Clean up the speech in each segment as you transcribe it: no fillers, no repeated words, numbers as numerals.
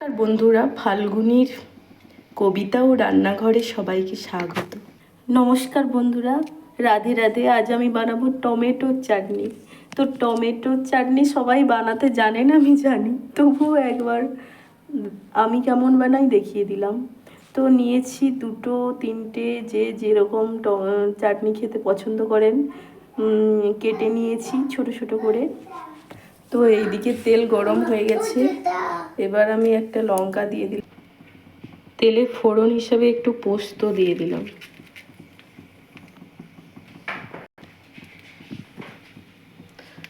আর বন্ধুরা, ফাল্গুনির কবিতা ও রান্নাঘরে সবাইকে স্বাগত। নমস্কার বন্ধুরা, রাধে রাধে। আজ আমি বানাবো টমেটোর চাটনি। তো টমেটোর চাটনি সবাই বানাতে জানেন, আমি জানি, তবুও একবার আমি কেমন বানাই দেখিয়ে দিলাম। তো নিয়েছি দুটো তিনটে, যে যেরকম চাটনি খেতে পছন্দ করেন কেটে নিয়েছি ছোট ছোট করে। তো এইদিকে তেল গরম হয়ে গেছে, এবার আমি একটা লঙ্কা দিয়ে দিলাম। তেলে ফোড়ন হিসাবে একটু পোস্ত দিয়ে দিলাম।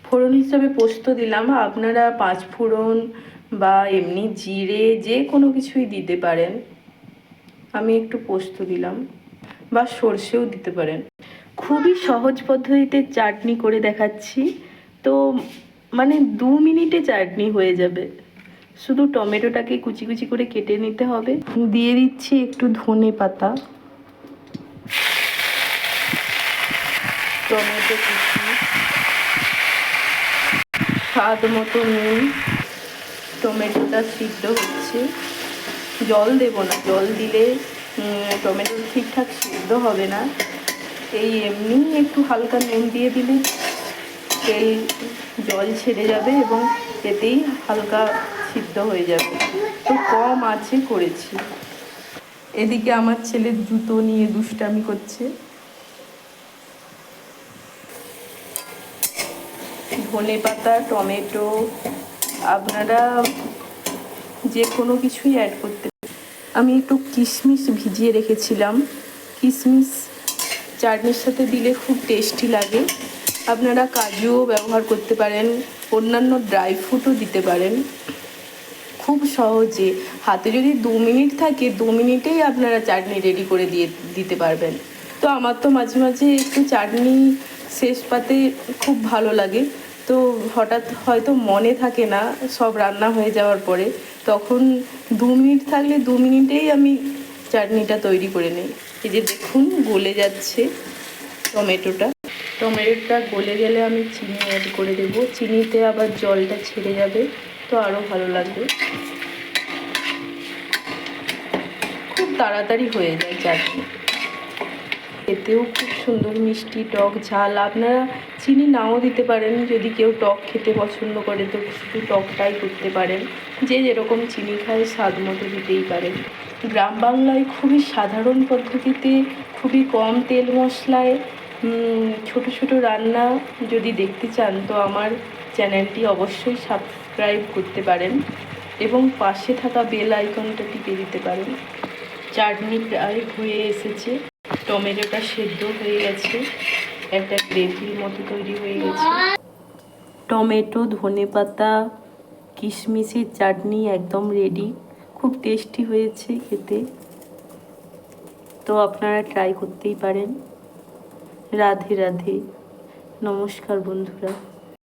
ফোড়ন হিসাবে পোস্ত দিলাম। আপনারা পাঁচ ফোড়ন বা এমনি জিরে যে কোনো কিছুই দিতে পারেন। আমি একটু পোস্ত দিলাম, বা সর্ষেও দিতে পারেন। খুবই সহজ পদ্ধতিতে চাটনি করে দেখাচ্ছি। তো মানে 2 মিনিটে চাটনি হয়ে যাবে। শুধু টমেটোটাকে কুচি কুচি করে কেটে নিতে হবে। দিয়ে দিচ্ছি একটু ধনে পাতা, টমেটো কুচি, স্বাদ মতো নুন। টমেটোটা সিদ্ধ হচ্ছে, জল দেব না, জল দিলে টমেটো ঠিকঠাক সিদ্ধ হবে না। এই এমনি একটু হালকা নুন দিয়ে দিলে তেল জল ছেড়ে যাবে এবং এতেই হালকা সিদ্ধ হয়ে যাবে। তো কম আঁচে করেছি। এদিকে আমার ছেলে জুতো নিয়ে দুষ্টামি করছে। ধনে পাতা, টমেটো, আপনারা যে কোনো কিছুই অ্যাড করতে। আমি একটু কিশমিশ ভিজিয়ে রেখেছিলাম। কিশমিশ চাটনির সাথে দিলে খুব টেস্টি লাগে। আপনারা কাজুও ব্যবহার করতে পারেন, অন্যান্য ড্রাই ফ্রুটও দিতে পারেন। খুব সহজে, হাতে যদি 2 মিনিট থাকে 2 মিনিটেই আপনারা চাটনি রেডি করে দিতে পারবেন। তো আমার তো মাঝে মাঝে একটু চাটনি শেষ পাতে খুব ভালো লাগে। তো হঠাৎ হয়তো মনে থাকে না সব রান্না হয়ে যাওয়ার পরে, তখন 2 মিনিট থাকলে 2 মিনিটেই আমি চাটনিটা তৈরি করে নিই। এই যে দেখুন গলে যাচ্ছে টমেটোটা। টমেটোটা গলে গেলে আমি চিনি অ্যাড করে দেবো। চিনিতে আবার জলটা ছেড়ে যাবে, তো আরও ভালো লাগবে। খুব তাড়াতাড়ি হয়ে যায় চাটনি, খেতেও খুব সুন্দর মিষ্টি টক ঝাল। আপনারা চিনি নাও দিতে পারেন, যদি কেউ টক খেতে পছন্দ করে তো শুধু টকটাই করতে পারেন। যে যেরকম চিনি খায় স্বাদ মতো দিতেই পারেন। গ্রাম বাংলায় খুবই সাধারণ পদ্ধতিতে, খুবই কম তেল মশলায় ছোট ছোট রান্না যদি দেখতে চান তো আমার চ্যানেলটি অবশ্যই সাবস্ক্রাইব করতে পারেন এবং পাশে থাকা বেল আইকনটা টিপে দিতে পারেন। চাটনি প্রায় হয়ে এসেছে, টমেটোটা সেদ্ধ হয়ে গেছে, একটা গ্রেভির মতো তৈরি হয়ে গেছে। টমেটো, ধনেপাতা, কিশমিশের চাটনি একদম রেডি। খুব টেস্টি হয়েছে খেতে। তো আপনারা ট্রাই করতেই পারেন। রাধে রাধে। নমস্কার বন্ধুরা।